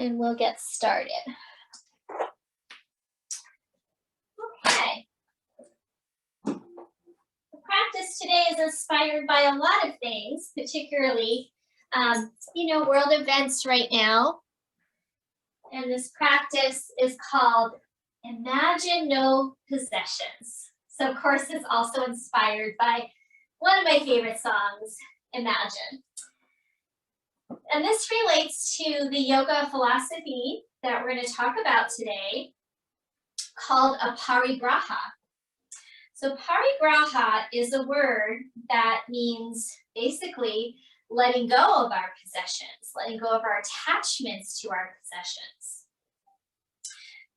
and we'll get started. Okay. The practice today is inspired by a lot of things, particularly, world events right now. And this practice is called Imagine No Possessions. So of course it's also inspired by one of my favorite songs, Imagine. And this relates to the yoga philosophy that we're going to talk about today called aparigraha. So aparigraha is a word that means basically letting go of our possessions, letting go of our attachments to our possessions.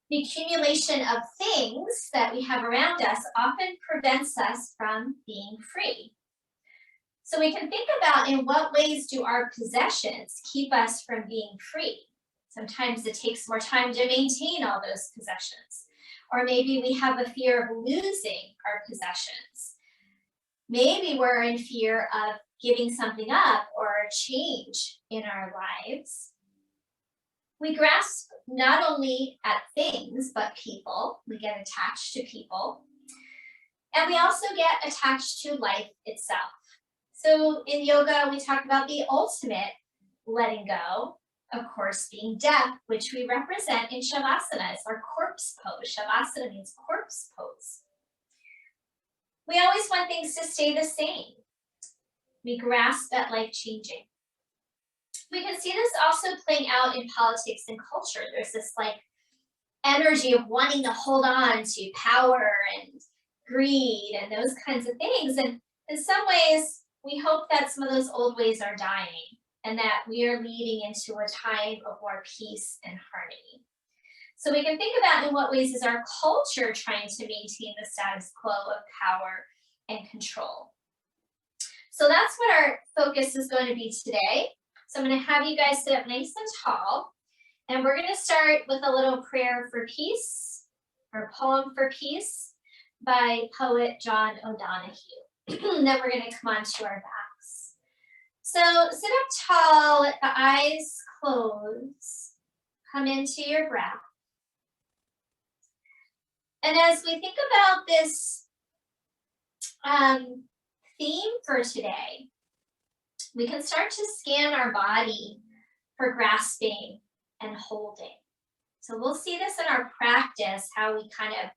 The accumulation of things that we have around us often prevents us from being free. So we can think about in what ways do our possessions keep us from being free. Sometimes it takes more time to maintain all those possessions. Or maybe we have a fear of losing our possessions. Maybe we're in fear of giving something up or a change in our lives. We grasp not only at things, but people. We get attached to people. And we also get attached to life itself. So in yoga, we talk about the ultimate letting go, of course, being death, which we represent in Shavasana. It's our corpse pose. Shavasana means corpse pose. We always want things to stay the same. We grasp at life changing. We can see this also playing out in politics and culture. There's this energy of wanting to hold on to power and greed and those kinds of things. And in some ways, we hope that some of those old ways are dying and that we are leading into a time of more peace and harmony. So we can think about in what ways is our culture trying to maintain the status quo of power and control. So that's what our focus is going to be today. So I'm going to have you guys sit up nice and tall. And we're going to start with a little prayer for peace, or poem for peace, by poet John O'Donohue. And then we're going to come on to our backs. So sit up tall, let the eyes close, come into your breath. And as we think about this theme for today, we can start to scan our body for grasping and holding. So we'll see this in our practice, how we kind of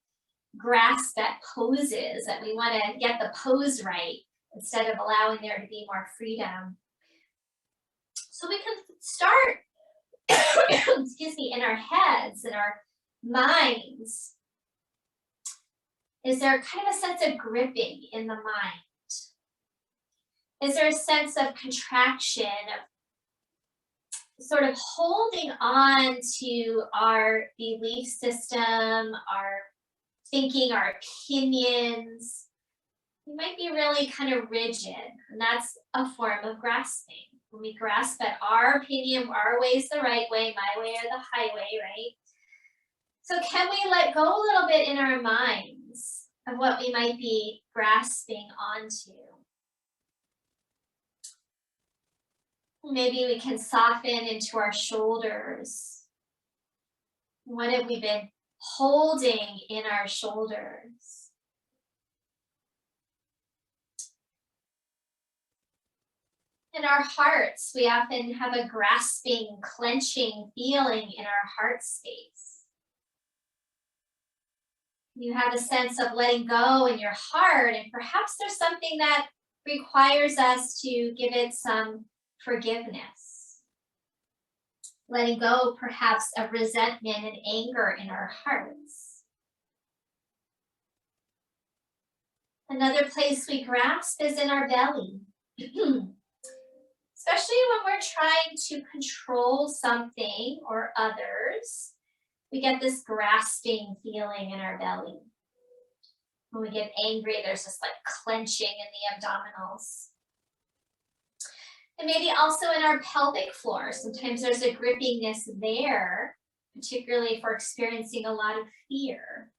grasp at poses, that we want to get the pose right instead of allowing there to be more freedom. So we can start, excuse me, in our heads, in our minds. Is there kind of a sense of gripping in the mind? Is there a sense of contraction, of sort of holding on to our belief system, our thinking, our opinions? We might be really kind of rigid, and that's a form of grasping. When we grasp at our opinion, our way is the right way, my way or the highway, right? So can we let go a little bit in our minds of what we might be grasping onto? Maybe we can soften into our shoulders. What have we been holding in our shoulders? In our hearts, we often have a grasping, clenching feeling in our heart space. You have a sense of letting go in your heart, and perhaps there's something that requires us to give it some forgiveness. Letting go perhaps of resentment and anger in our hearts. Another place we grasp is in our belly. Especially when we're trying to control something or others, we get this grasping feeling in our belly. When we get angry, there's this clenching in the abdominals. And maybe also in our pelvic floor. Sometimes there's a grippiness there, particularly if we're experiencing a lot of fear.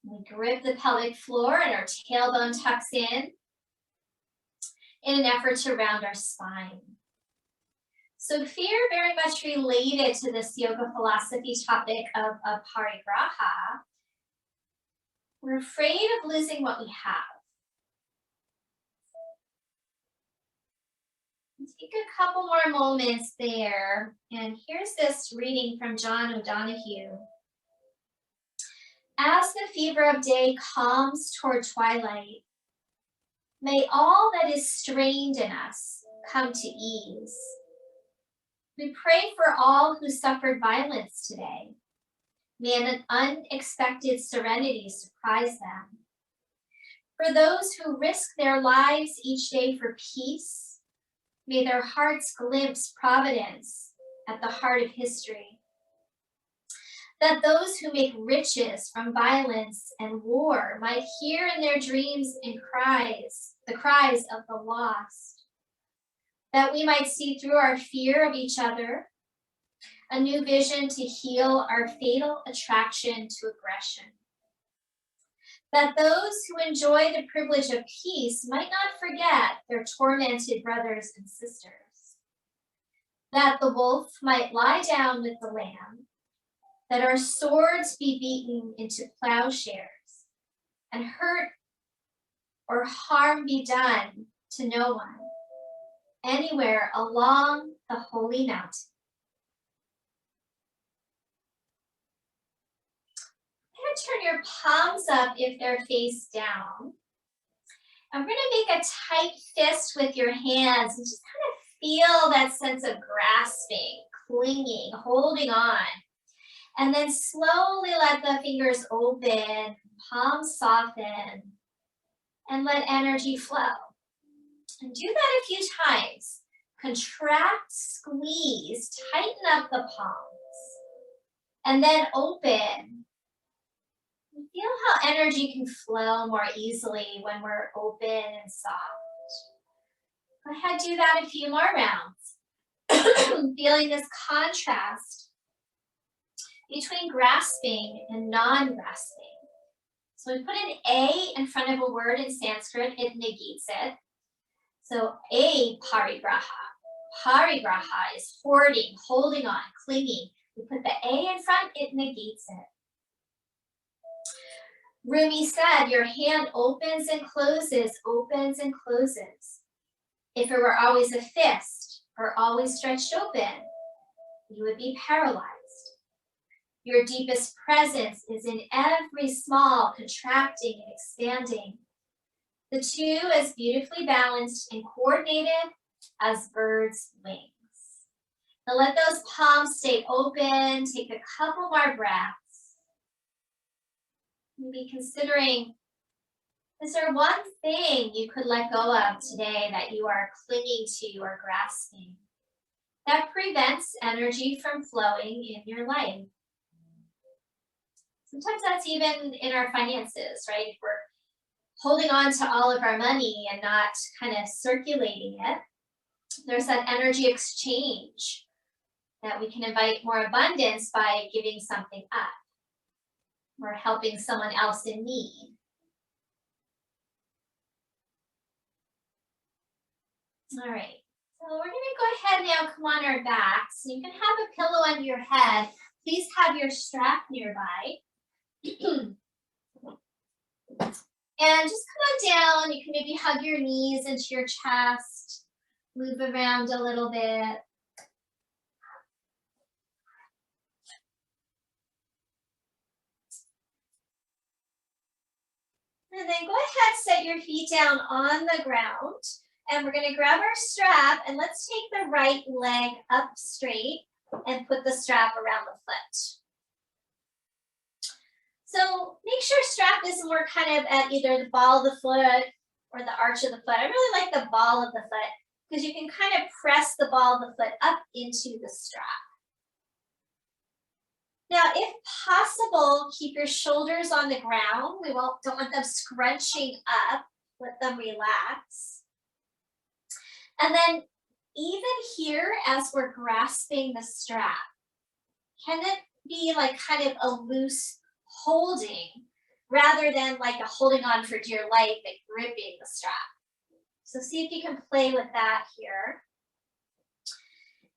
We grip the pelvic floor and our tailbone tucks in an effort to round our spine. So fear very much related to this yoga philosophy topic of aparigraha. We're afraid of losing what we have. Take a couple more moments there. And here's this reading from John O'Donohue. As the fever of day calms toward twilight, may all that is strained in us come to ease. We pray for all who suffered violence today. May an unexpected serenity surprise them. For those who risk their lives each day for peace, may their hearts glimpse providence at the heart of history. That those who make riches from violence and war might hear in their dreams and cries, the cries of the lost. That we might see through our fear of each other a new vision to heal our fatal attraction to aggression. That those who enjoy the privilege of peace might not forget their tormented brothers and sisters. That the wolf might lie down with the lamb, that our swords be beaten into plowshares, and hurt or harm be done to no one, anywhere along the holy mountain. Turn your palms up if they're face down. And we're going to make a tight fist with your hands and just kind of feel that sense of grasping, clinging, holding on. And then slowly let the fingers open, palms soften, and let energy flow. And do that a few times. Contract, squeeze, tighten up the palms, and then open. Feel how energy can flow more easily when we're open and soft. Go ahead, do that a few more rounds. Feeling this contrast between grasping and non-grasping. So we put an A in front of a word in Sanskrit, it negates it. So aparigraha. Parigraha is hoarding, holding on, clinging. We put the A in front, it negates it. Rumi said, your hand opens and closes, opens and closes. If it were always a fist or always stretched open, you would be paralyzed. Your deepest presence is in every small contracting and expanding. The two as beautifully balanced and coordinated as birds' wings. Now let those palms stay open. Take a couple more breaths. Be considering, is there one thing you could let go of today that you are clinging to or grasping that prevents energy from flowing in your life? Sometimes that's even in our finances, right? If we're holding on to all of our money and not kind of circulating it, there's that energy exchange that we can invite more abundance by giving something up. Or helping someone else in need. All right, so we're gonna go ahead now, come on our backs. So you can have a pillow under your head. Please have your strap nearby. And just come on down. You can maybe hug your knees into your chest, move around a little bit. And then go ahead, set your feet down on the ground. And we're gonna grab our strap and let's take the right leg up straight and put the strap around the foot. So make sure strap is more kind of at either the ball of the foot or the arch of the foot. I really like the ball of the foot because you can kind of press the ball of the foot up into the strap. Now, if possible, keep your shoulders on the ground. We don't want them scrunching up. Let them relax. And then even here, as we're grasping the strap, can it be like kind of a loose holding rather than like a holding on for dear life and gripping the strap? So see if you can play with that here.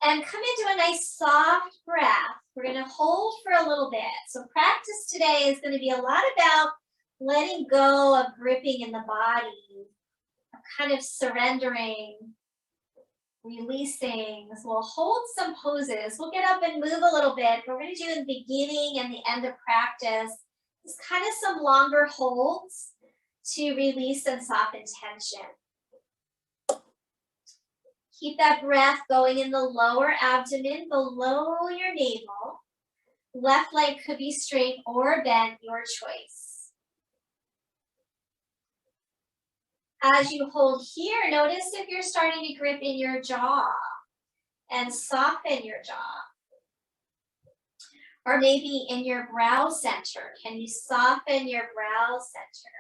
And come into a nice soft breath. We're going to hold for a little bit. So practice today is going to be a lot about letting go of gripping in the body, kind of surrendering, releasing. So we'll hold some poses. We'll get up and move a little bit. We're going to do in the beginning and the end of practice is kind of some longer holds to release and soften tension. Keep that breath going in the lower abdomen, below your navel. Left leg could be straight or bent, your choice. As you hold here, notice if you're starting to grip in your jaw and soften your jaw. Or maybe in your brow center. Can you soften your brow center?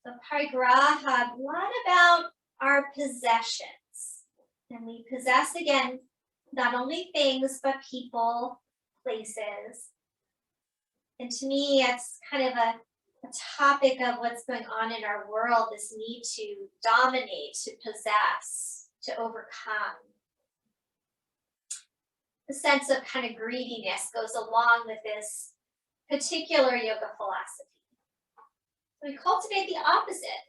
The aparigraha, a lot about our possessions. And we possess, again, not only things, but people, places. And to me, it's kind of a topic of what's going on in our world, this need to dominate, to possess, to overcome. The sense of kind of greediness goes along with this particular yoga philosophy. We cultivate the opposite.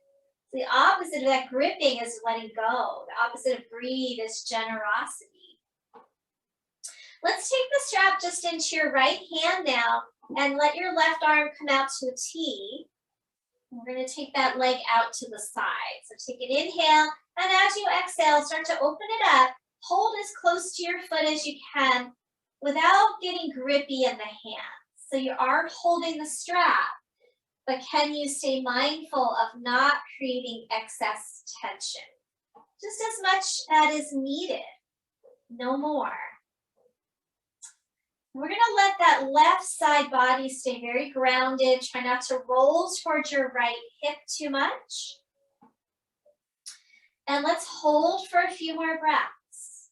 The opposite of that gripping is letting go. The opposite of greed is generosity. Let's take the strap just into your right hand now and let your left arm come out to a T. We're going to take that leg out to the side. So take an inhale, and as you exhale, start to open it up. Hold as close to your foot as you can without getting grippy in the hands. So you are holding the strap. But can you stay mindful of not creating excess tension? Just as much as is needed, no more. We're going to let that left side body stay very grounded. Try not to roll towards your right hip too much. And let's hold for a few more breaths.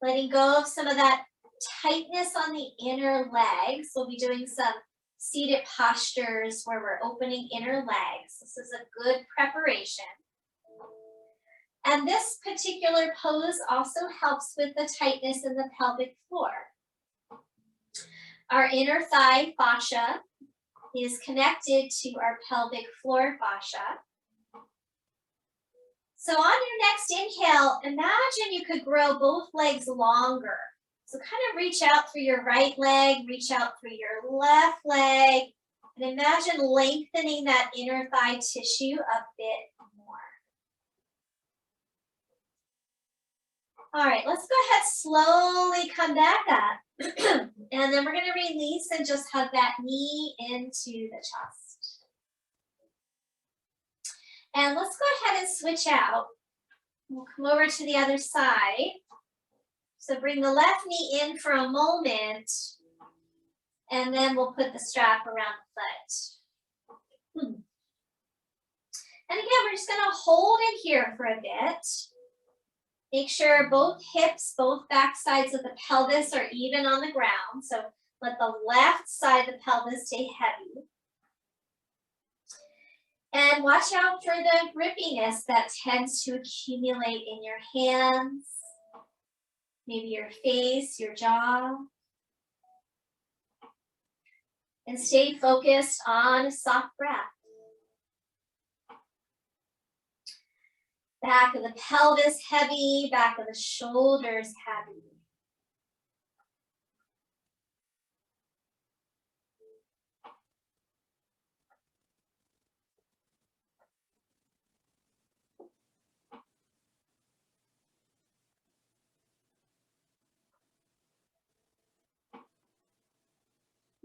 Letting go of some of that tightness on the inner legs. We'll be doing some seated postures where we're opening inner legs. This is a good preparation. And this particular pose also helps with the tightness in the pelvic floor. Our inner thigh fascia is connected to our pelvic floor fascia. So on your next inhale, imagine you could grow both legs longer. So kind of reach out through your right leg, reach out through your left leg, and imagine lengthening that inner thigh tissue a bit more. All right, let's go ahead, slowly come back up. And then we're going to release and just hug that knee into the chest. And let's go ahead and switch out. We'll come over to the other side. So bring the left knee in for a moment, and then we'll put the strap around the foot. And again, we're just going to hold it here for a bit. Make sure both hips, both back sides of the pelvis are even on the ground. So let the left side of the pelvis stay heavy. And watch out for the grippiness that tends to accumulate in your hands. Maybe your face, your jaw. And stay focused on a soft breath. Back of the pelvis heavy, back of the shoulders heavy.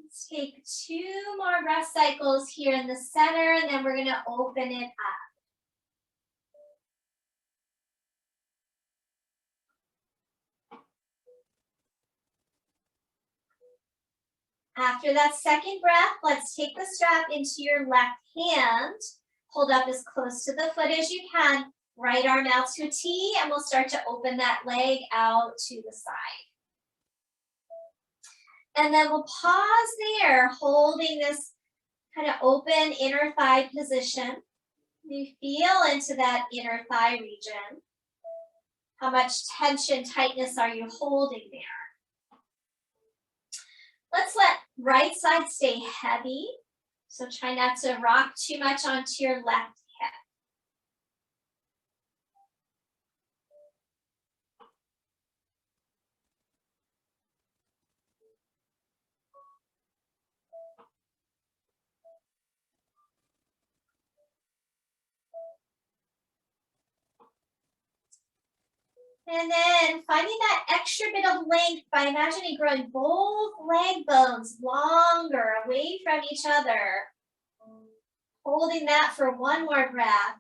Let's take 2 more breath cycles here in the center, and then we're going to open it up. After that second breath, let's take the strap into your left hand. Hold up as close to the foot as you can. Right arm out to a T, and we'll start to open that leg out to the side. And then we'll pause there, holding this kind of open inner thigh position. You feel into that inner thigh region. How much tension, tightness are you holding there? Let's let right side stay heavy. So try not to rock too much onto your left hip. And then finding that extra bit of length by imagining growing both leg bones longer away from each other. Holding that for one more breath.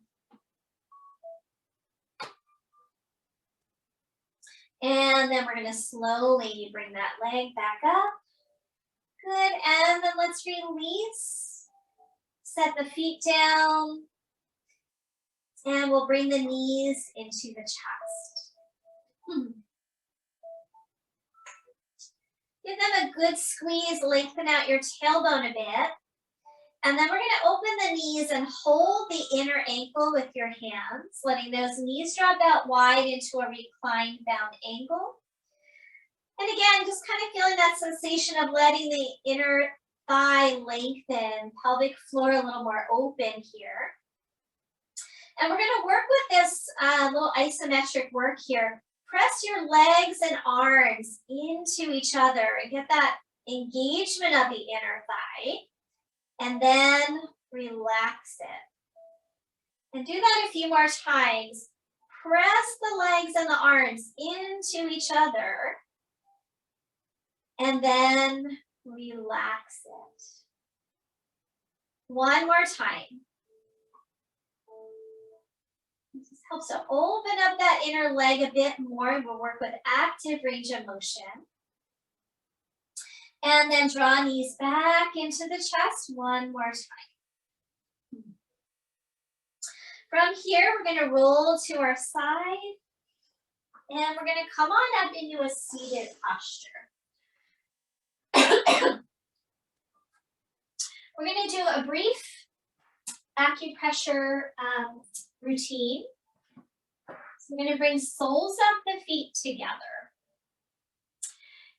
And then we're going to slowly bring that leg back up. Good, and then let's release. Set the feet down. And we'll bring the knees into the chest. Give them a good squeeze, lengthen out your tailbone a bit. And then we're going to open the knees and hold the inner ankle with your hands, letting those knees drop out wide into a reclined bound angle. And again, just kind of feeling that sensation of letting the inner thigh lengthen, pelvic floor a little more open here. And we're going to work with this little isometric work here. Press your legs and arms into each other and get that engagement of the inner thigh. And then relax it. And do that a few more times. Press the legs and the arms into each other. And then relax it. One more time. This helps to open up that inner leg a bit more. We'll work with active range of motion. And then draw knees back into the chest one more time. From here, we're going to roll to our side. And we're going to come on up into a seated posture. We're going to do a brief acupressure routine. So we're going to bring soles of the feet together.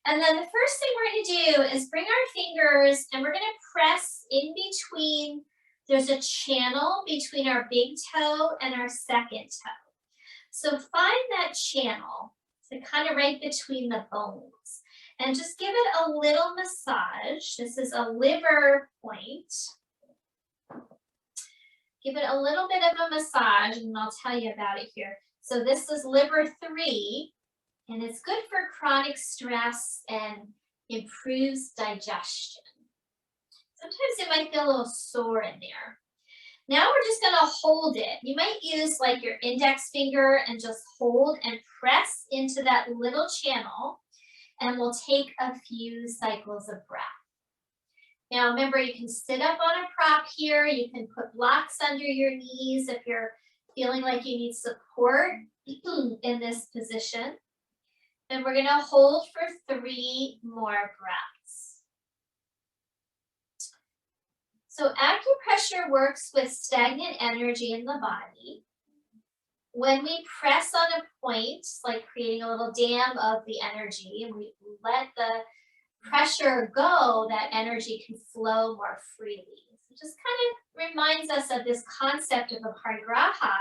And then the first thing we're going to do is bring our fingers and we're going to press in between. There's a channel between our big toe and our second toe. So find that channel, so kind of right between the bones. And just give it a little massage. This is a liver point. Give it a little bit of a massage and I'll tell you about it here. So this is liver 3. And it's good for chronic stress and improves digestion. Sometimes it might feel a little sore in there. Now we're just going to hold it. You might use like your index finger and just hold and press into that little channel. And we'll take a few cycles of breath. Now remember, you can sit up on a prop here. You can put blocks under your knees if you're feeling like you need support in this position. And we're going to hold for 3 more breaths. So acupressure works with stagnant energy in the body. When we press on a point, like creating a little dam of the energy, and we let the pressure go, that energy can flow more freely. So it just kind of reminds us of this concept of aparigraha.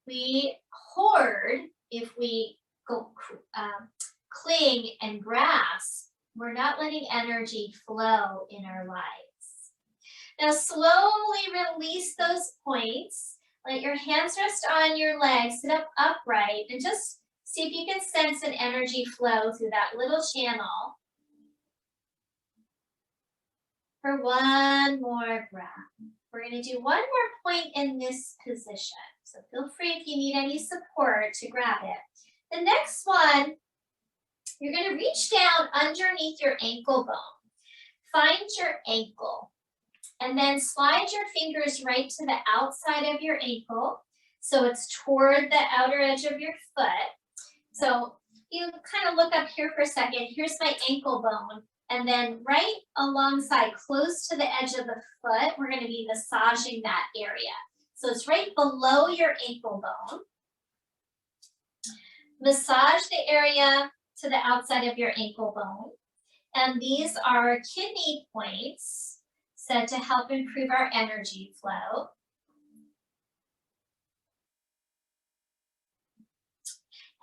We hoard if we cling and grasp, we're not letting energy flow in our lives. Now slowly release those points. Let your hands rest on your legs, sit up upright, and just see if you can sense an energy flow through that little channel. For one more breath. We're going to do one more point in this position. So feel free if you need any support to grab it. The next one, you're going to reach down underneath your ankle bone. Find your ankle and then slide your fingers right to the outside of your ankle. So it's toward the outer edge of your foot. So you kind of look up here for a second. Here's my ankle bone. And then right alongside, close to the edge of the foot, we're going to be massaging that area. So it's right below your ankle bone. Massage the area to the outside of your ankle bone. And these are kidney points said to help improve our energy flow.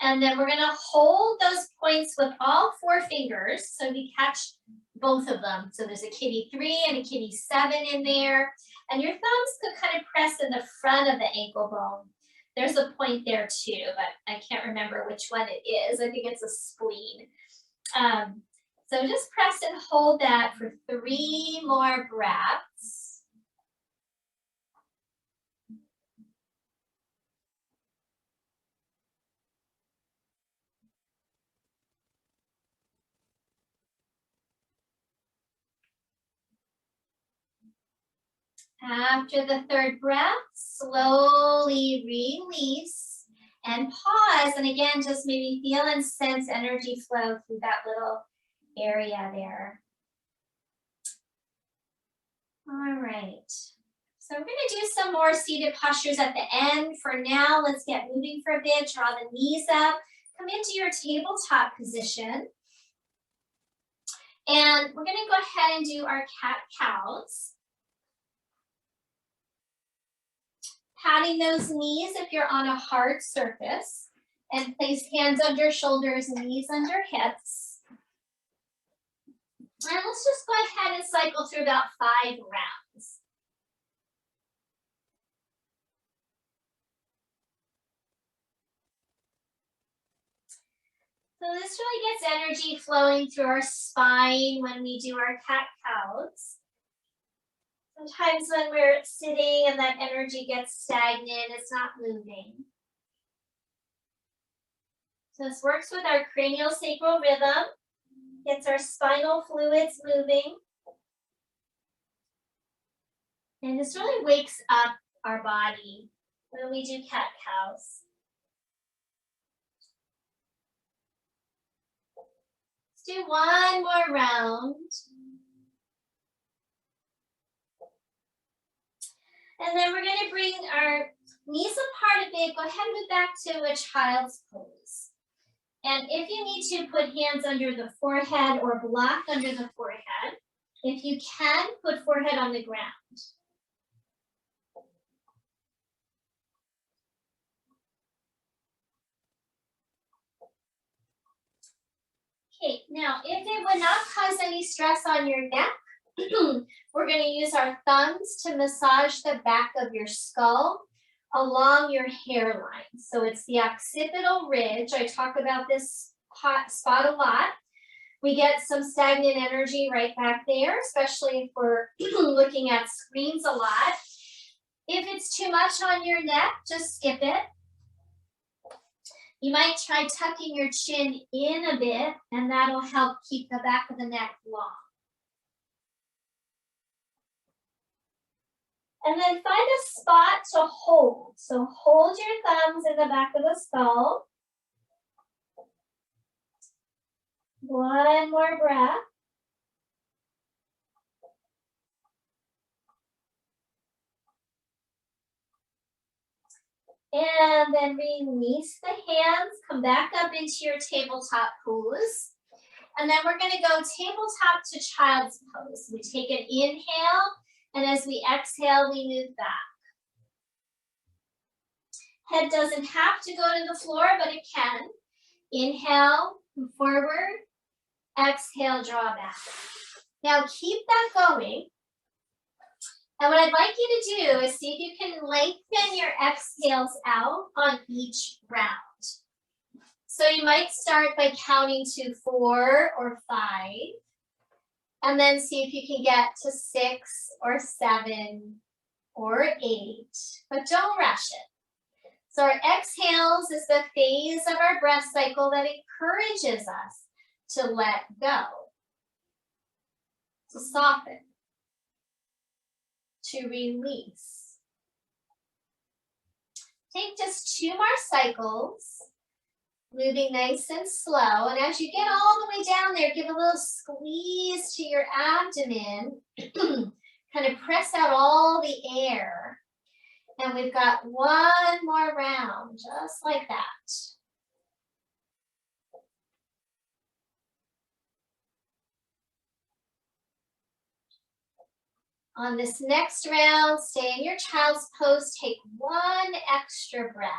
And then we're gonna hold those points with all 4 fingers. So we catch both of them. So there's a kidney 3 and a kidney 7 in there. And your thumbs could kind of press in the front of the ankle bone. There's a point there too, but I can't remember which one it is. I think it's a spleen. So just press and hold that for 3 more breaths. After the 3rd breath, slowly release and pause. And again, just maybe feel and sense energy flow through that little area there. All right. So we're going to do some more seated postures at the end. For now, let's get moving for a bit. Draw the knees up. Come into your tabletop position. And we're going to go ahead and do our cat-cows. Patting those knees if you're on a hard surface. And place hands under shoulders, knees under hips. And let's just go ahead and cycle through about 5 rounds. So this really gets energy flowing through our spine when we do our cat-cows. Sometimes when we're sitting and that energy gets stagnant, it's not moving. So this works with our craniosacral rhythm, gets our spinal fluids moving. And this really wakes up our body when we do cat-cows. Let's do 1 more round. And then we're going to bring our knees apart a bit. Go ahead and move back to a child's pose. And if you need to, put hands under the forehead or block under the forehead. If you can, put forehead on the ground. Okay, now if it would not cause any stress on your neck, we're going to use our thumbs to massage the back of your skull along your hairline. So it's the occipital ridge. I talk about this hot spot a lot. We get some stagnant energy right back there, especially if we're looking at screens a lot. If it's too much on your neck, just skip it. You might try tucking your chin in a bit, and that'll help keep the back of the neck long. And then find a spot to hold. So hold your thumbs in the back of the skull. 1 more breath. And then release the hands, come back up into your tabletop pose. And then we're going to go tabletop to child's pose. We take an inhale, and as we exhale, we move back. Head doesn't have to go to the floor, but it can. Inhale, move forward. Exhale, draw back. Now keep that going. And what I'd like you to do is see if you can lengthen your exhales out on each round. So you might start by counting to 4 or 5, and then see if you can get to 6 or 7 or 8, but don't rush it. So our exhales is the phase of our breath cycle that encourages us to let go, to soften, to release. Take just 2 more cycles, moving nice and slow. And as you get all the way down there, give a little squeeze to your abdomen, kind of press out all the air. And we've got one more round, just like that. On this next round, stay in your child's pose. Take one extra breath.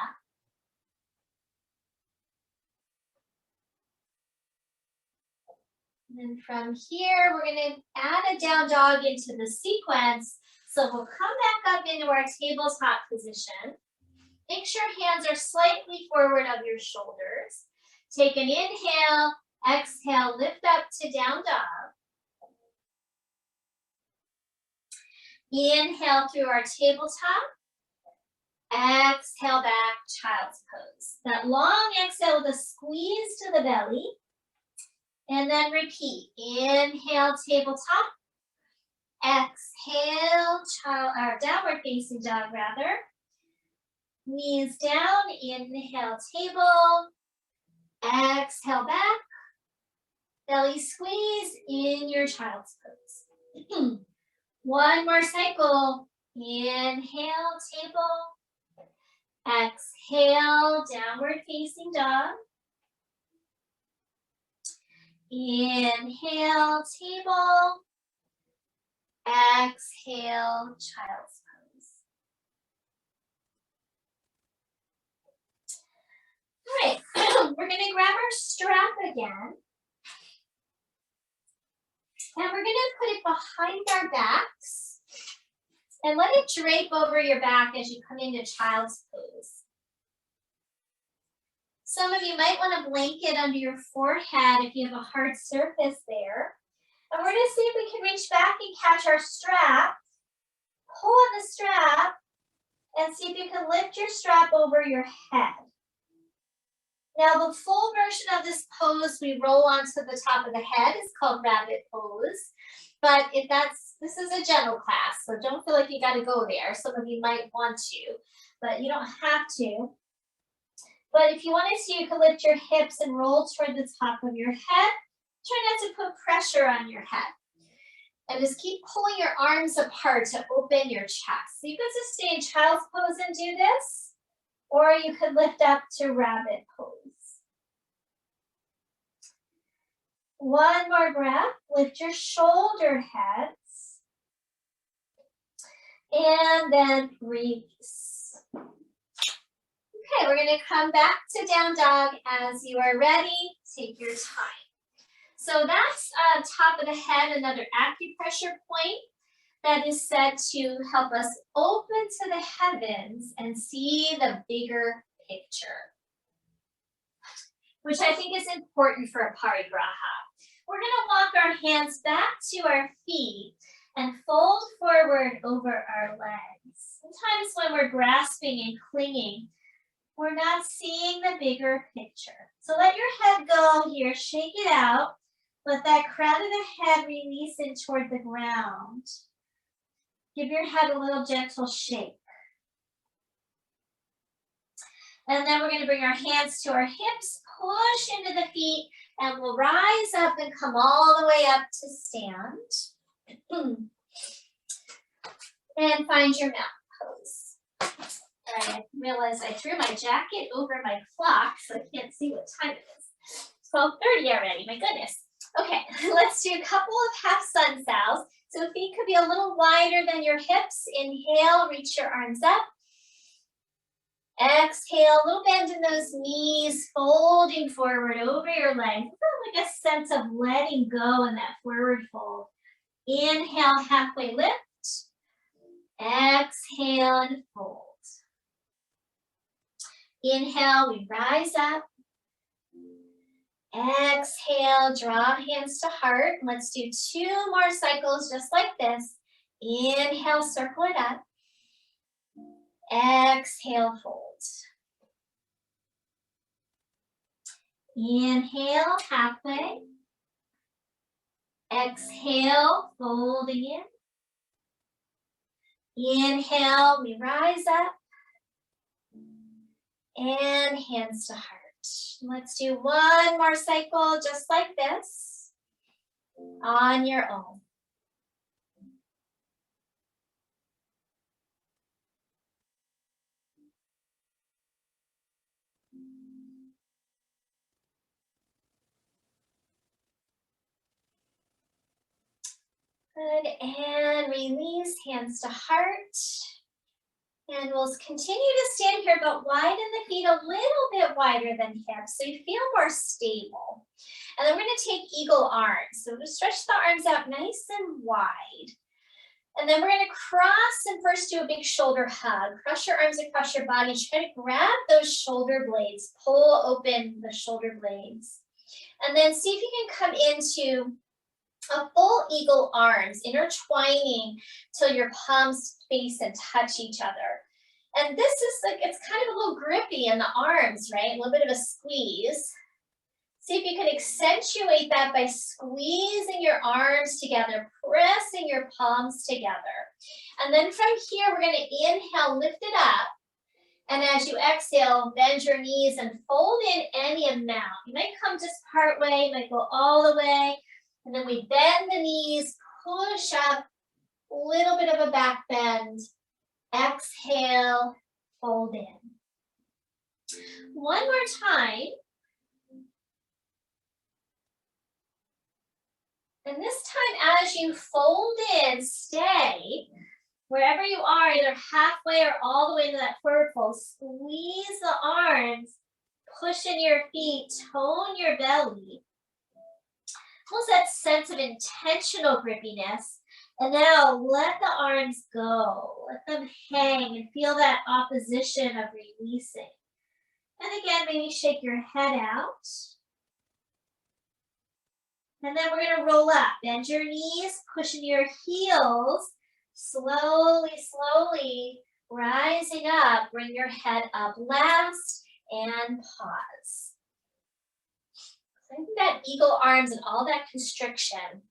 And then from here, we're going to add a down dog into the sequence. So we'll come back up into our tabletop position. Make sure hands are slightly forward of your shoulders. Take an inhale, exhale, lift up to down dog. Inhale through our tabletop. Exhale back, child's pose. That long exhale with a squeeze to the belly. And then repeat. Inhale, tabletop. Exhale, downward facing dog rather. Knees down, inhale, table. Exhale back. Belly squeeze in your child's pose. One more cycle. Inhale, table. Exhale, downward facing dog. Inhale, table. Exhale, child's pose. All right, we're going to grab our strap again. And we're going to put it behind our backs. And let it drape over your back as you come into child's pose. Some of you might want a blanket under your forehead if you have a hard surface there. And we're going to see if we can reach back and catch our strap. Pull on the strap and see if you can lift your strap over your head. Now the full version of this pose, we roll onto the top of the head. It's called rabbit pose. But this is a general class, so don't feel like you got to go there. Some of you might want to, but you don't have to. But if you wanted to, you could lift your hips and roll toward the top of your head. Try not to put pressure on your head. And just keep pulling your arms apart to open your chest. So you could just stay in child's pose and do this, or you could lift up to rabbit pose. One more breath. Lift your shoulder heads. And then release. Okay, we're going to come back to down dog as you are ready. Take your time. So that's top of the head, another acupressure point that is said to help us open to the heavens and see the bigger picture, which I think is important for aparigraha. We're going to walk our hands back to our feet and fold forward over our legs. Sometimes when we're grasping and clinging, we're not seeing the bigger picture. So let your head go here, shake it out. Let that crown of the head release in toward the ground. Give your head a little gentle shake. And then we're going to bring our hands to our hips, push into the feet, and we'll rise up and come all the way up to stand. And find your mountain pose. I realized I threw my jacket over my clock, so I can't see what time it is. 12:30 already, my goodness. Okay, let's do a couple of half sun salves. So feet could be a little wider than your hips. Inhale, reach your arms up. Exhale, a little bend in those knees, folding forward over your legs. Like a sense of letting go in that forward fold. Inhale, halfway lift. Exhale and fold. Inhale, we rise up. Exhale, draw hands to heart. Let's do 2 more cycles just like this. Inhale, circle it up. Exhale, fold. Inhale, halfway. Exhale, folding in. Inhale, we rise up. And hands to heart. Let's do 1 more cycle just like this on your own. Good, and release, hands to heart. And we'll continue to stand here, but widen the feet a little bit wider than hips so you feel more stable. And then we're going to take eagle arms. So we'll stretch the arms out nice and wide. And then we're going to cross and first do a big shoulder hug. Cross your arms across your body. Try to grab those shoulder blades. Pull open the shoulder blades. And then see if you can come into a full eagle arms, intertwining till your palms face and touch each other. And this is like, it's kind of a little grippy in the arms, right? A little bit of a squeeze. See if you can accentuate that by squeezing your arms together, pressing your palms together. And then from here, we're going to inhale, lift it up. And as you exhale, bend your knees and fold in any amount. You might come just part way, you might go all the way. And then we bend the knees, push up, a little bit of a back bend. Exhale, fold in. One more time. And this time, as you fold in, stay wherever you are, either halfway or all the way to that forward fold. Squeeze the arms, push in your feet, tone your belly. Almost that sense of intentional grippiness. And now let the arms go. Let them hang and feel that opposition of releasing. And again, maybe shake your head out. And then we're going to roll up. Bend your knees, push in your heels. Slowly, slowly rising up. Bring your head up last and pause. I think that eagle arms and all that constriction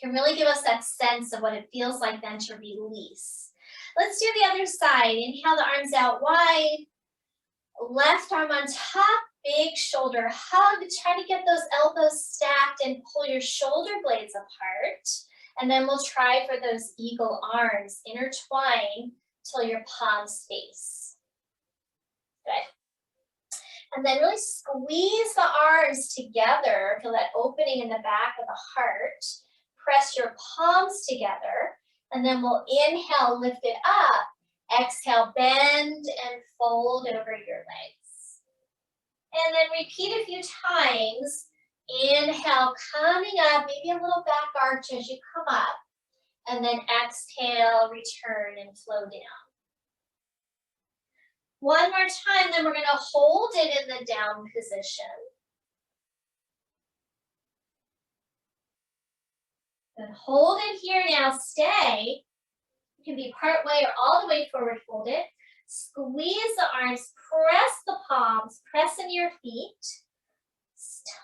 can really give us that sense of what it feels like then to release. Let's do the other side. Inhale the arms out wide. Left arm on top, big shoulder hug. Try to get those elbows stacked and pull your shoulder blades apart. And then we'll try for those eagle arms. Intertwine till your palms face. Good. And then really squeeze the arms together. Feel that opening in the back of the heart. Press your palms together. And then we'll inhale, lift it up. Exhale, bend and fold over your legs. And then repeat a few times. Inhale, coming up, maybe a little back arch as you come up. And then exhale, return and flow down. One more time, then we're going to hold it in the down position. And hold it here now, stay. You can be part way or all the way forward folded. Squeeze the arms, press the palms, press in your feet.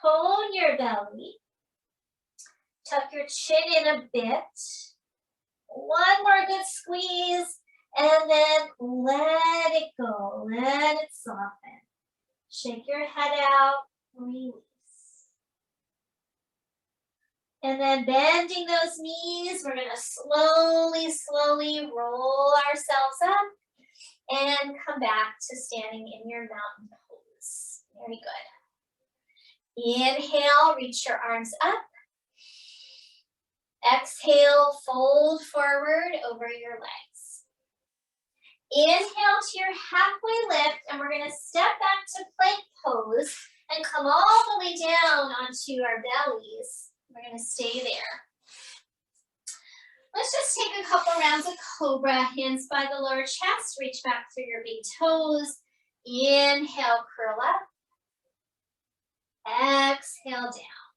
Tone your belly. Tuck your chin in a bit. One more good squeeze. And then let it go, let it soften. Shake your head out, release. And then bending those knees, we're gonna slowly, slowly roll ourselves up and come back to standing in your mountain pose. Very good. Inhale, reach your arms up. Exhale, fold forward over your legs. Inhale to your halfway lift, and we're going to step back to plank pose and come all the way down onto our bellies. We're going to stay there. Let's just take a couple rounds of cobra, hands by the lower chest, reach back through your big toes. Inhale, curl up. Exhale down.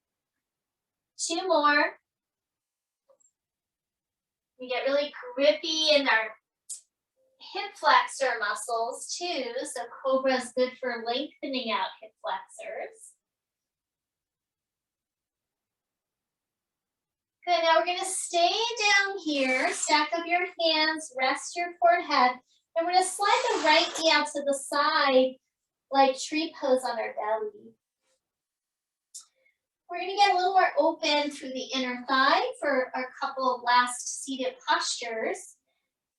Two more. We get really grippy in our hip flexor muscles too, so cobra is good for lengthening out hip flexors. Good, now we're going to stay down here, stack up your hands, rest your forehead, and we're going to slide the right knee out to the side like tree pose on our belly. We're going to get a little more open through the inner thigh for a couple of last seated postures.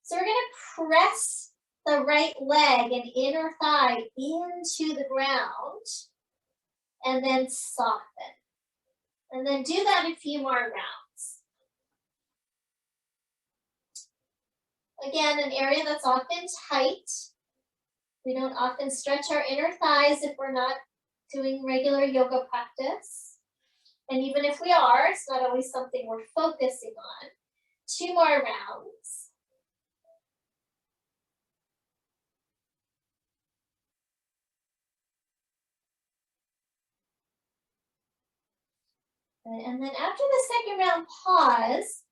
So we're going to press the right leg and inner thigh into the ground and then soften. And then do that a few more rounds. Again, an area that's often tight. We don't often stretch our inner thighs if we're not doing regular yoga practice. And even if we are, it's not always something we're focusing on. 2 more rounds. And then after the second round, pause.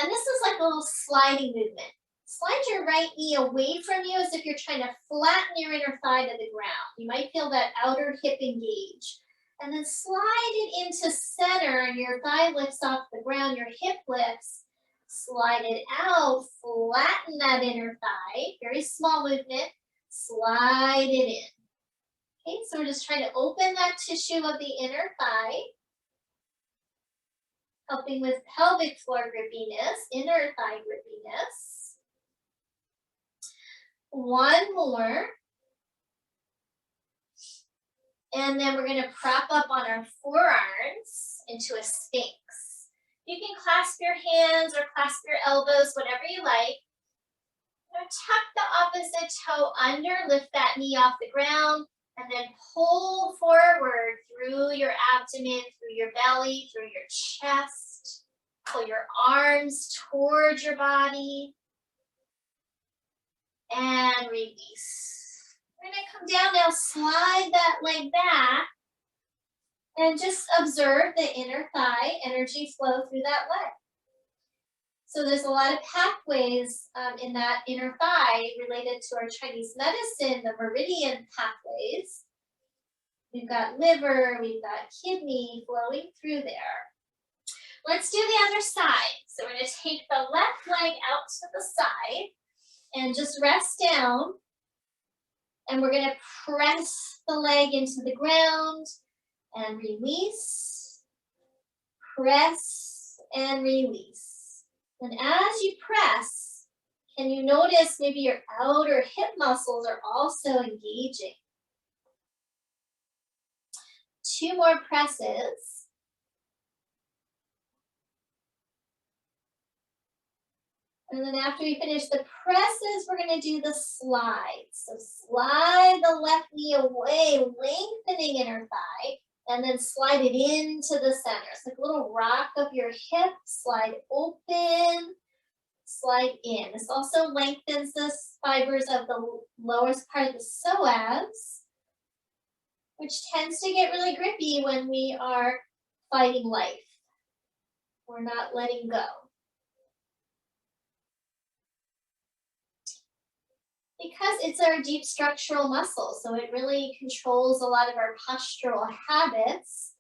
And this is like a little sliding movement. Slide your right knee away from you as if you're trying to flatten your inner thigh to the ground. You might feel that outer hip engage. And then slide it into center and your thigh lifts off the ground, your hip lifts. Slide it out, flatten that inner thigh. Very small movement. Slide it in. Okay, so we're just trying to open that tissue of the inner thigh. Helping with pelvic floor grippiness, inner thigh grippiness. 1 more. And then we're going to prop up on our forearms into a sphinx. You can clasp your hands or clasp your elbows, whatever you like. Now tuck the opposite toe under, lift that knee off the ground, and then pull forward through your abdomen, through your belly, through your chest. Pull your arms towards your body. And release. We're going to come down now, slide that leg back, and just observe the inner thigh energy flow through that leg. So there's a lot of pathways in that inner thigh related to our Chinese medicine, the meridian pathways. We've got liver, we've got kidney flowing through there. Let's do the other side. So we're going to take the left leg out to the side and just rest down. And we're going to press the leg into the ground and release. Press and release. And as you press, can you notice maybe your outer hip muscles are also engaging? 2 more presses. And then after we finish the presses, we're going to do the slides. So slide the left knee away, lengthening inner thigh, and then slide it into the center. It's like a little rock of your hip. Slide open, slide in. This also lengthens the fibers of the lowest part of the psoas, which tends to get really grippy when we are fighting life. We're not letting go. Because it's our deep structural muscle, so it really controls a lot of our postural habits.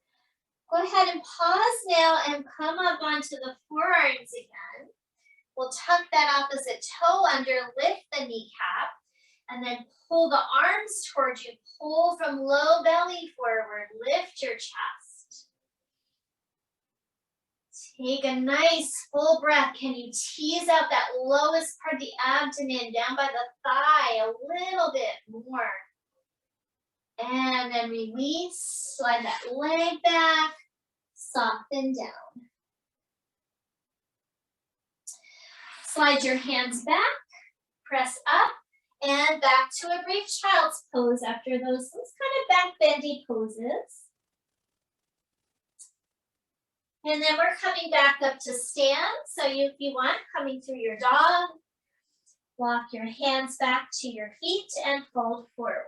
Go ahead and pause now and come up onto the forearms again. We'll tuck that opposite toe under, lift the kneecap, and then pull the arms towards you. Pull from low belly forward, lift your chest. Take a nice full breath. Can you tease out that lowest part of the abdomen down by the thigh a little bit more? And then release, slide that leg back, soften down. Slide your hands back, press up, and back to a brief child's pose after those kind of back bendy poses. And then we're coming back up to stand. So if you want, coming through your dog, walk your hands back to your feet and fold forward.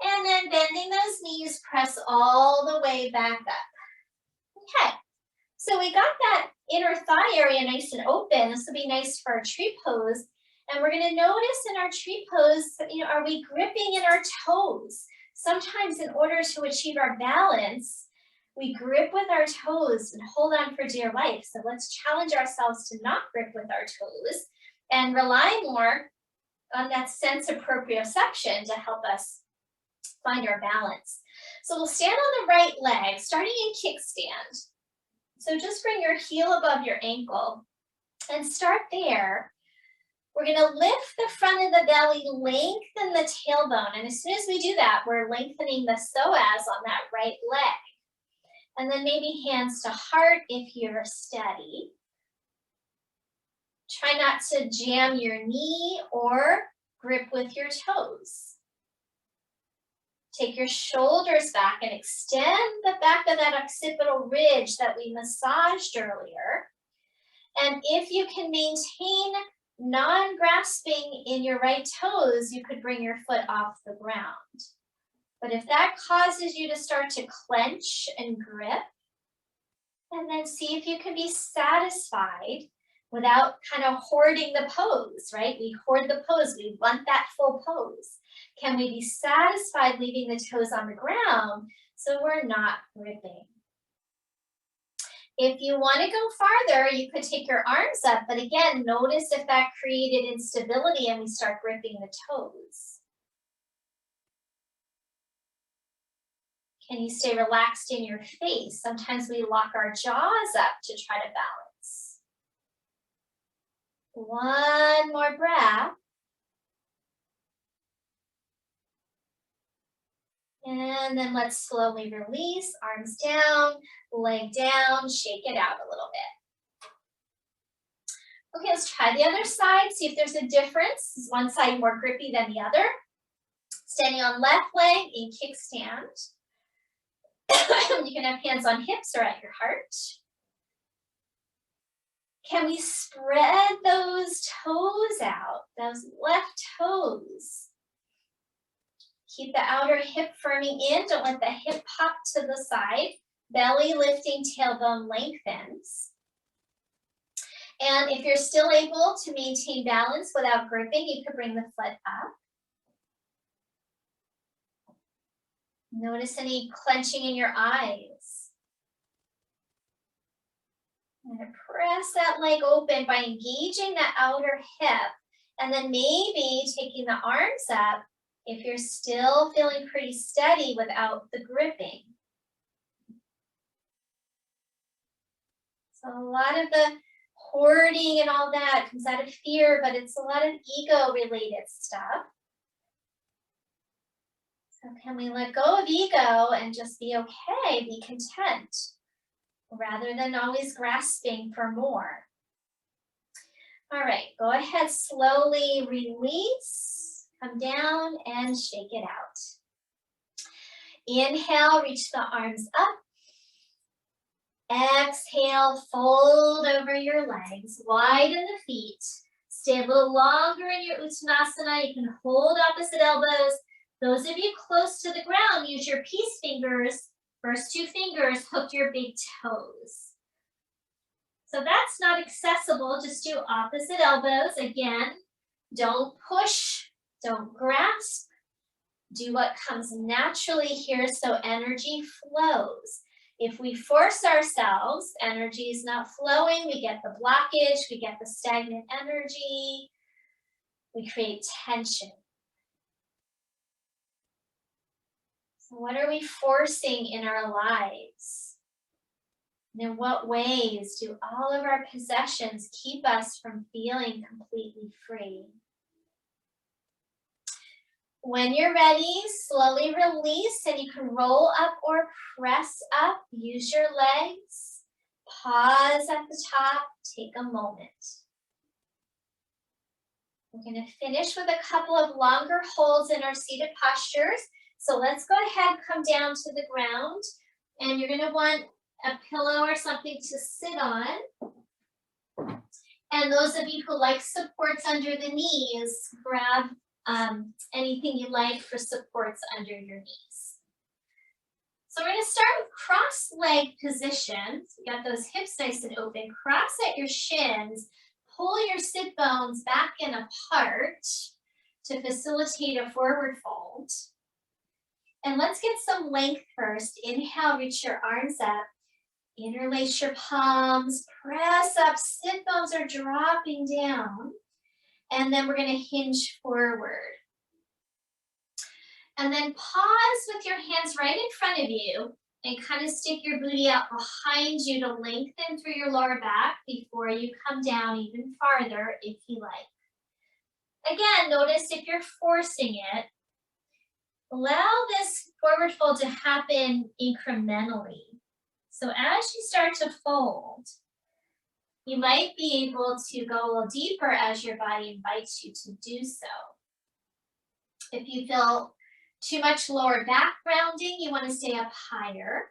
And then bending those knees, press all the way back up. Okay, so we got that inner thigh area nice and open. This will be nice for our tree pose. And we're going to notice in our tree pose, are we gripping in our toes? Sometimes in order to achieve our balance, we grip with our toes and hold on for dear life. So let's challenge ourselves to not grip with our toes and rely more on that sense of proprioception to help us find our balance. So we'll stand on the right leg, starting in kickstand. So just bring your heel above your ankle and start there. We're going to lift the front of the belly, lengthen the tailbone. And as soon as we do that, we're lengthening the psoas on that right leg. And then maybe hands to heart if you're steady. Try not to jam your knee or grip with your toes. Take your shoulders back and extend the back of that occipital ridge that we massaged earlier. And if you can maintain non-grasping in your right toes, you could bring your foot off the ground. But if that causes you to start to clench and grip, and then see if you can be satisfied without kind of hoarding the pose, right? We hoard the pose, we want that full pose. Can we be satisfied leaving the toes on the ground so we're not gripping? If you want to go farther, you could take your arms up, but again, notice if that created instability and we start gripping the toes. Can you stay relaxed in your face? Sometimes we lock our jaws up to try to balance. One more breath. And then let's slowly release, arms down, leg down, shake it out a little bit. Okay, let's try the other side, see if there's a difference. Is one side more grippy than the other? Standing on left leg in kickstand. You can have hands on hips or at your heart. Can we spread those toes out, those left toes? Keep the outer hip firming in. Don't let the hip pop to the side. Belly lifting, tailbone lengthens. And if you're still able to maintain balance without gripping, you could bring the foot up. Notice any clenching in your eyes. And press that leg open by engaging that outer hip. And then maybe taking the arms up if you're still feeling pretty steady without the gripping. So a lot of the hoarding and all that comes out of fear, but it's a lot of ego-related stuff. So can we let go of ego and just be okay, be content, rather than always grasping for more? All right, go ahead, slowly release, come down and shake it out. Inhale, reach the arms up. Exhale, fold over your legs, widen the feet. Stay a little longer in your Uttanasana. You can hold opposite elbows. Those of you close to the ground, use your peace fingers. First two fingers hook your big toes. So that's not accessible. Just do opposite elbows. Again, don't push, don't grasp. Do what comes naturally here so energy flows. If we force ourselves, energy is not flowing, we get the blockage, we get the stagnant energy, we create tension. So what are we forcing in our lives? And in what ways do all of our possessions keep us from feeling completely free? When you're ready, slowly release, and you can roll up or press up. Use your legs. Pause at the top. Take a moment. We're going to finish with a couple of longer holds in our seated postures. So let's go ahead, come down to the ground, and you're going to want a pillow or something to sit on. And those of you who like supports under the knees, grab anything you like for supports under your knees. So we're going to start with cross-leg position. So you got those hips nice and open. Cross at your shins. Pull your sit bones back and apart to facilitate a forward fold. And let's get some length first. Inhale, reach your arms up. Interlace your palms. Press up. Sit bones are dropping down. And then we're going to hinge forward. And then pause with your hands right in front of you and kind of stick your booty out behind you to lengthen through your lower back before you come down even farther if you like. Again, notice if you're forcing it, allow this forward fold to happen incrementally. So as you start to fold, You might be able to go a little deeper as your body invites you to do so. If you feel too much lower back rounding, you want to stay up higher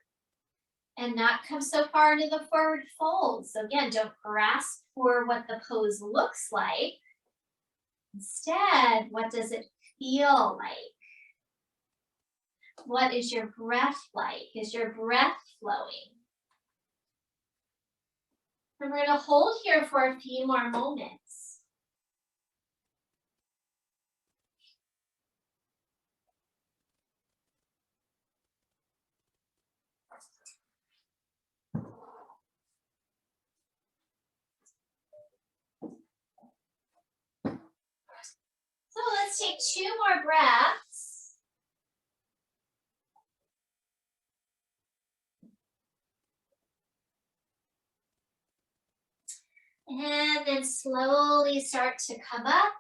and not come so far into the forward fold. So again, don't grasp for what the pose looks like. Instead, what does it feel like? What is your breath like? Is your breath flowing? And we're going to hold here for a few more moments. So let's take 2 more breaths. And then slowly start to come up.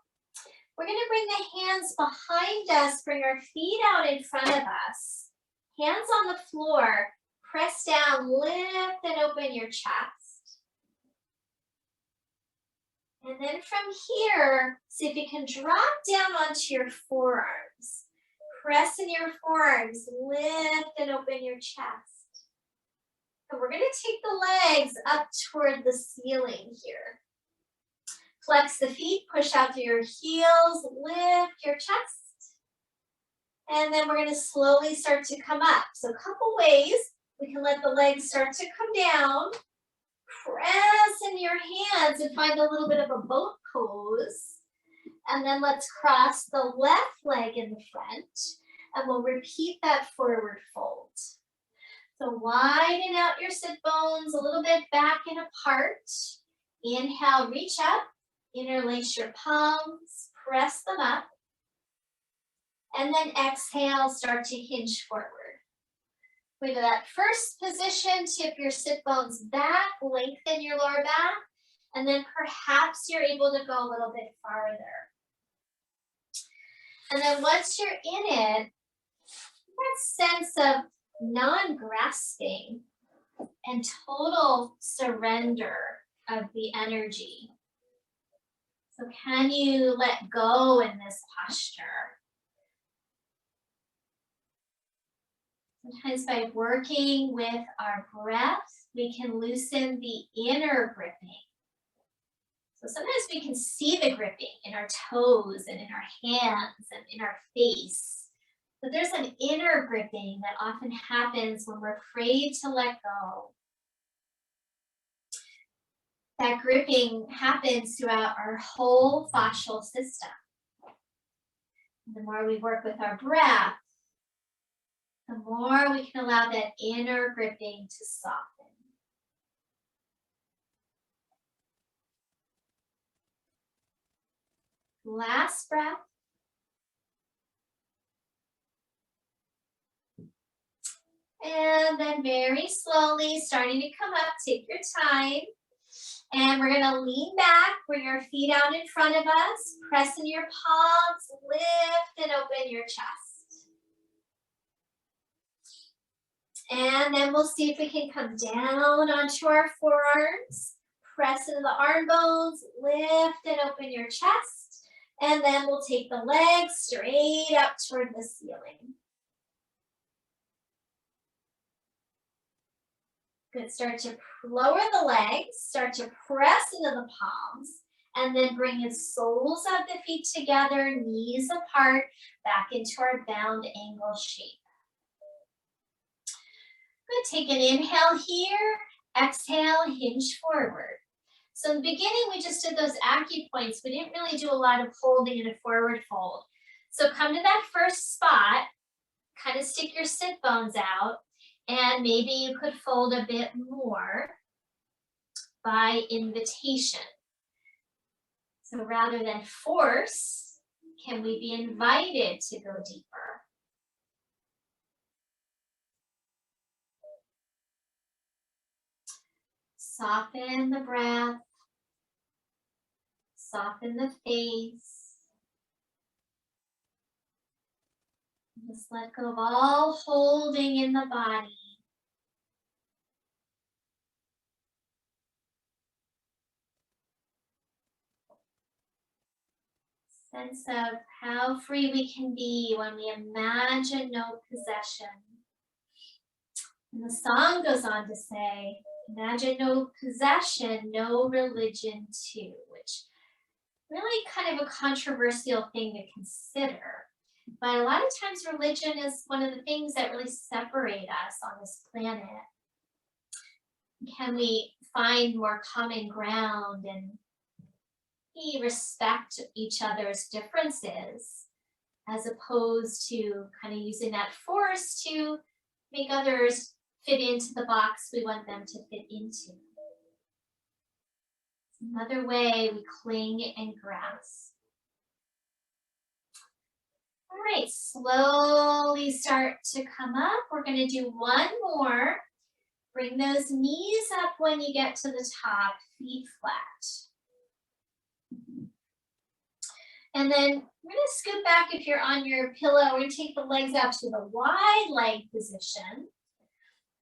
We're going to bring the hands behind us, bring our feet out in front of us. Hands on the floor, press down, lift and open your chest. And then from here, see if you can drop down onto your forearms. Press in your forearms, lift and open your chest. And we're going to take the legs up toward the ceiling here. Flex the feet, push out through your heels, lift your chest. And then we're going to slowly start to come up. So a couple ways we can let the legs start to come down. Press in your hands and find a little bit of a boat pose. And then let's cross the left leg in the front. And we'll repeat that forward fold. So widen out your sit bones a little bit back and apart. Inhale, reach up. Interlace your palms, press them up, and then exhale, start to hinge forward. Go to that first position, tip your sit bones back, lengthen your lower back, and then perhaps you're able to go a little bit farther. And then once you're in it, that sense of non-grasping and total surrender of the energy. So can you let go in this posture? Sometimes by working with our breath, we can loosen the inner gripping. So sometimes we can see the gripping in our toes and in our hands and in our face. But there's an inner gripping that often happens when we're afraid to let go. That gripping happens throughout our whole fascial system. The more we work with our breath, the more we can allow that inner gripping to soften. Last breath. And then very slowly, starting to come up, take your time. And we're going to lean back, bring our feet out in front of us, press in your palms, lift and open your chest. And then we'll see if we can come down onto our forearms, press into the arm bones, lift and open your chest. And then we'll take the legs straight up toward the ceiling. Good, start to lower the legs, start to press into the palms, and then bring the soles of the feet together, knees apart, back into our bound angle shape. Good, take an inhale here, exhale, hinge forward. So in the beginning, we just did those acupoints. We didn't really do a lot of holding in a forward fold. So come to that first spot, kind of stick your sit bones out, and maybe you could fold a bit more by invitation. So rather than force, can we be invited to go deeper? Soften the breath, soften the face. Just let go of all holding in the body. Sense of how free we can be when we imagine no possession. And the song goes on to say, imagine no possession, no religion too, which really kind of a controversial thing to consider. But a lot of times religion is one of the things that really separate us on this planet. Can we find more common ground and respect each other's differences, as opposed to kind of using that force to make others fit into the box we want them to fit into. It's another way we cling and grasp. All right, slowly start to come up. We're going to do one more. Bring those knees up when you get to the top, feet flat. And then we're going to scoot back if you're on your pillow. We're going to take the legs out to the wide leg position.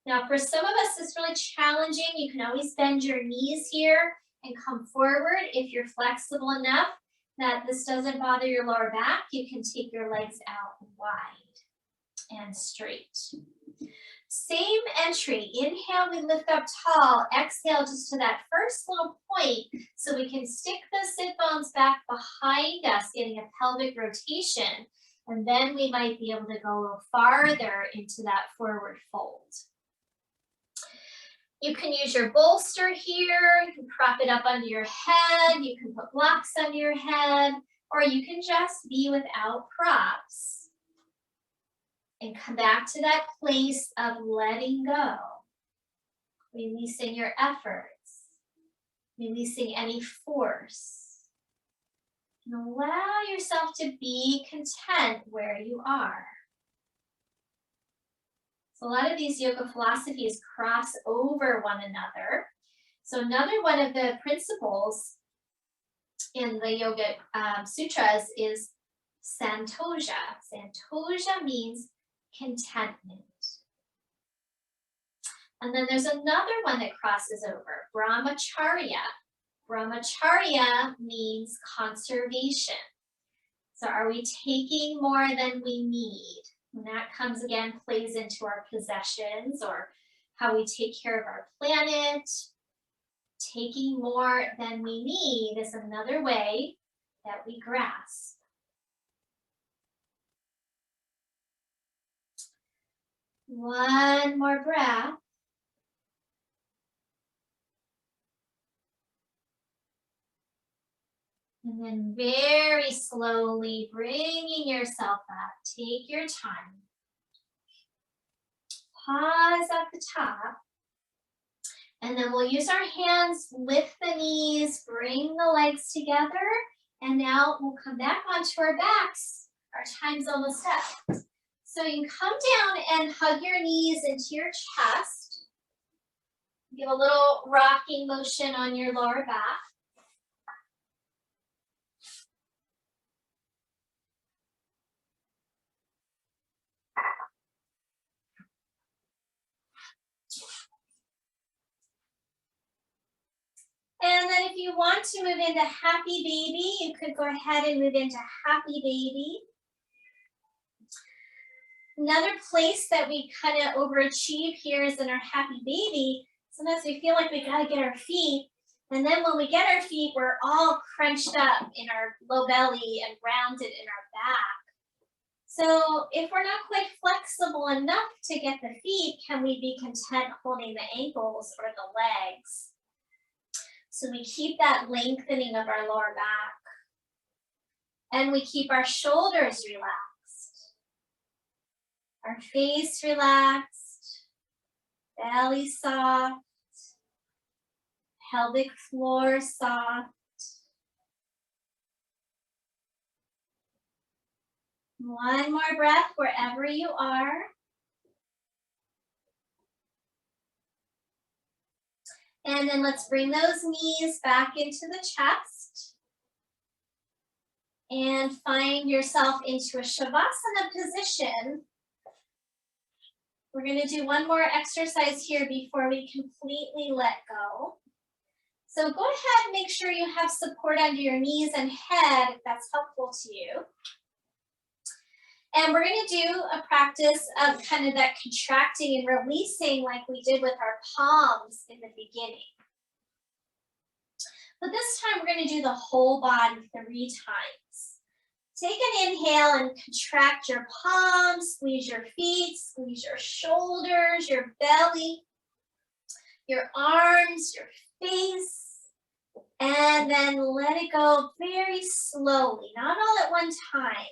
Now, for some of us, it's really challenging. You can always bend your knees here and come forward. If you're flexible enough that this doesn't bother your lower back, you can take your legs out wide and straight. Same entry. Inhale, we lift up tall. Exhale just to that first little point so we can stick the sit bones back behind us, getting a pelvic rotation. And then we might be able to go a little farther into that forward fold. You can use your bolster here. You can prop it up under your head. You can put blocks under your head, or you can just be without props. And come back to that place of letting go, releasing your efforts, releasing any force. And allow yourself to be content where you are. So a lot of these yoga philosophies cross over one another. So another one of the principles in the Yoga Sutras is Santoja. Santoja means contentment. And then there's another one that crosses over, Brahmacharya. Brahmacharya means conservation. So are we taking more than we need? And that comes again, plays into our possessions or how we take care of our planet. Taking more than we need is another way that we grasp. One more breath. And then very slowly bringing yourself up. Take your time. Pause at the top. And then we'll use our hands, lift the knees, bring the legs together. And now we'll come back onto our backs. Our time's almost up. So you can come down and hug your knees into your chest. Give a little rocking motion on your lower back. And then if you want to move into happy baby, you could go ahead and move into happy baby. Another place that we kind of overachieve here is in our happy baby. Sometimes we feel like we got to get our feet. And then when we get our feet, we're all crunched up in our low belly and rounded in our back. So if we're not quite flexible enough to get the feet, can we be content holding the ankles or the legs? So we keep that lengthening of our lower back. And we keep our shoulders relaxed. Our face relaxed. Belly soft. Pelvic floor soft. One more breath wherever you are. And then let's bring those knees back into the chest. And find yourself into a Shavasana position. We're going to do one more exercise here before we completely let go. So go ahead and make sure you have support under your knees and head if that's helpful to you. And we're going to do a practice of kind of that contracting and releasing like we did with our palms in the beginning. But this time we're going to do the whole body 3 times. Take an inhale and contract your palms, squeeze your feet, squeeze your shoulders, your belly, your arms, your face, and then let it go very slowly, not all at one time,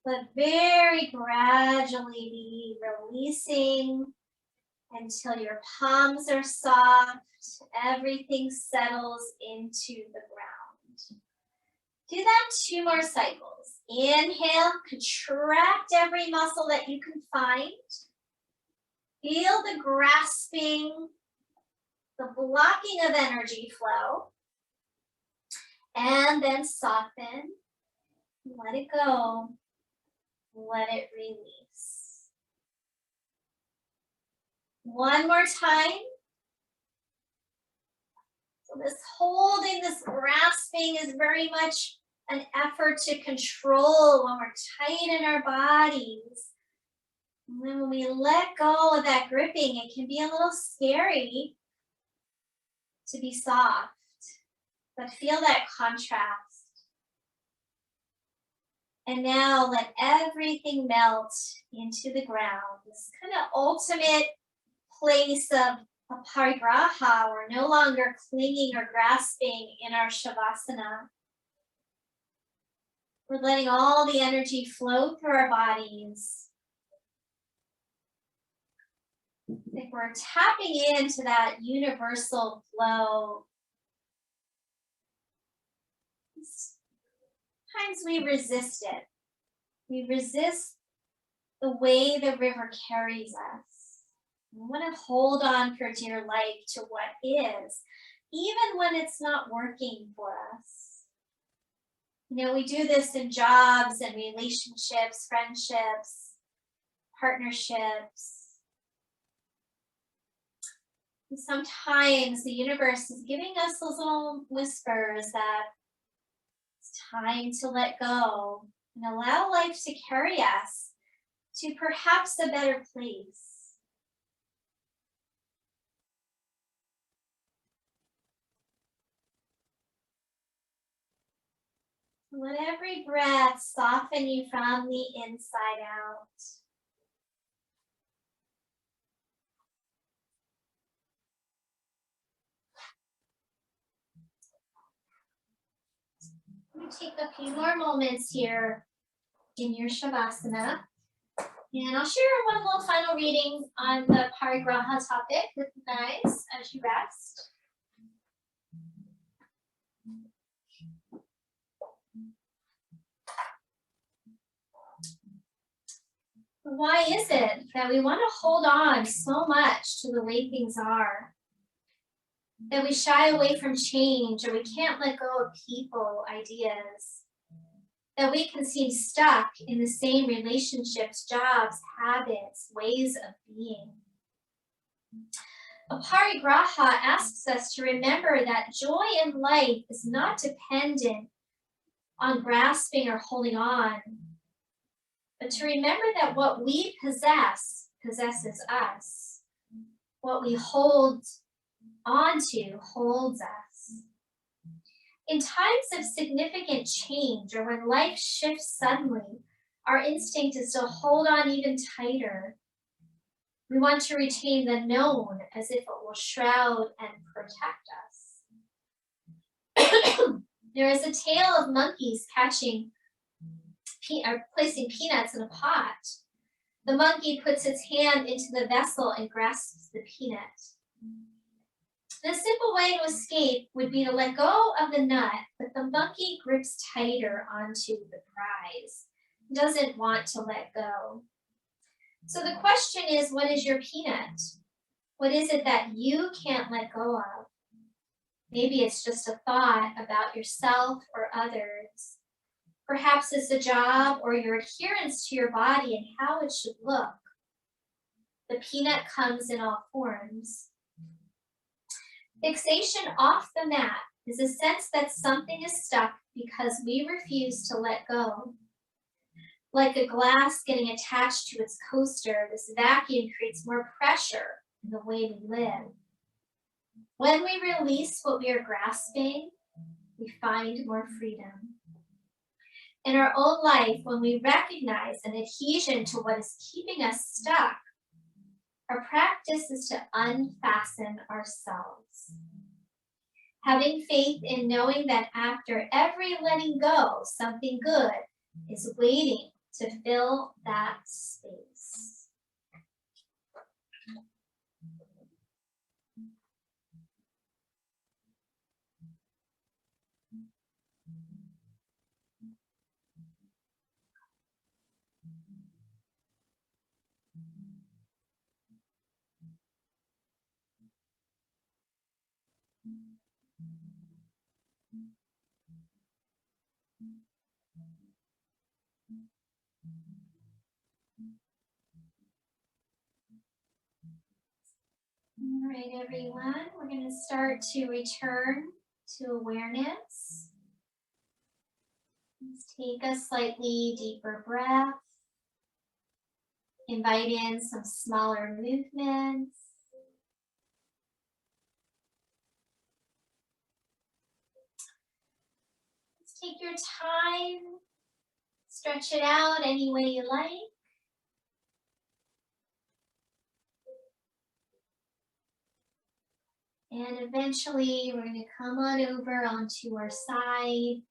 but very gradually be releasing until your palms are soft, everything settles into the ground. Do that 2 more cycles. Inhale, contract every muscle that you can find. Feel the grasping, the blocking of energy flow. And then soften, let it go, let it release. One more time. So this holding, this grasping is very much an effort to control when we're tight in our bodies. And then when we let go of that gripping, it can be a little scary to be soft, but feel that contrast. And now let everything melt into the ground. This kind of ultimate place of aparigraha. We're no longer clinging or grasping in our shavasana. We're letting all the energy flow through our bodies. I think we're tapping into that universal flow. Sometimes we resist it. We resist the way the river carries us. We want to hold on for dear life to what is, even when it's not working for us. You know, we do this in jobs and relationships, friendships, partnerships. And sometimes the universe is giving us those little whispers that it's time to let go and allow life to carry us to perhaps a better place. Let every breath soften you from the inside out. I'm going to take a few more moments here in your shavasana. And I'll share one little final reading on the aparigraha topic with you guys as you rest. Why is it that we want to hold on so much to the way things are? That we shy away from change, or we can't let go of people, ideas? That we can seem stuck in the same relationships, jobs, habits, ways of being? Aparigraha asks us to remember that joy in life is not dependent on grasping or holding on, but to remember that what we possess possesses us. What we hold onto holds us. In times of significant change, or when life shifts suddenly, our instinct is to hold on even tighter. We want to retain the known as if it will shroud and protect us. There is a tale of monkeys placing peanuts in a pot. The monkey puts its hand into the vessel and grasps the peanut. The simple way to escape would be to let go of the nut, but the monkey grips tighter onto the prize. It doesn't want to let go. So the question is, what is your peanut? What is it that you can't let go of? Maybe it's just a thought about yourself or others. Perhaps it's a job or your adherence to your body and how it should look. The peanut comes in all forms. Fixation off the mat is a sense that something is stuck because we refuse to let go. Like a glass getting attached to its coaster, this vacuum creates more pressure in the way we live. When we release what we are grasping, we find more freedom. In our own life, when we recognize an adhesion to what is keeping us stuck, our practice is to unfasten ourselves. Having faith in knowing that after every letting go, something good is waiting to fill that space. All right, everyone, we're going to start to return to awareness. Let's take a slightly deeper breath. Invite in some smaller movements. Let's take your time. Stretch it out any way you like. And eventually we're going to come on over onto our side.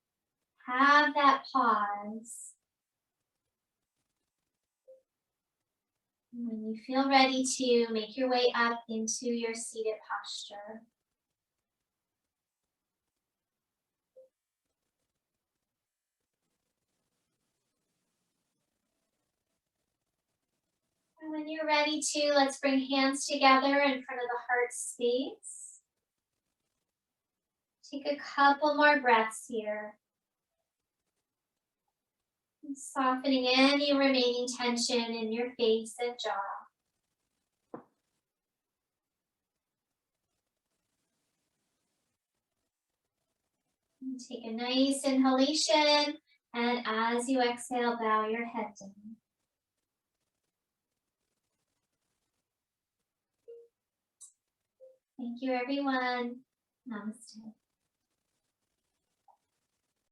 Have that pause. And when you feel ready to make your way up into your seated posture. And when you're ready to, let's bring hands together in front of the heart space. Take a couple more breaths here. And softening any remaining tension in your face and jaw. And take a nice inhalation, and as you exhale, bow your head down. Thank you, everyone. Namaste.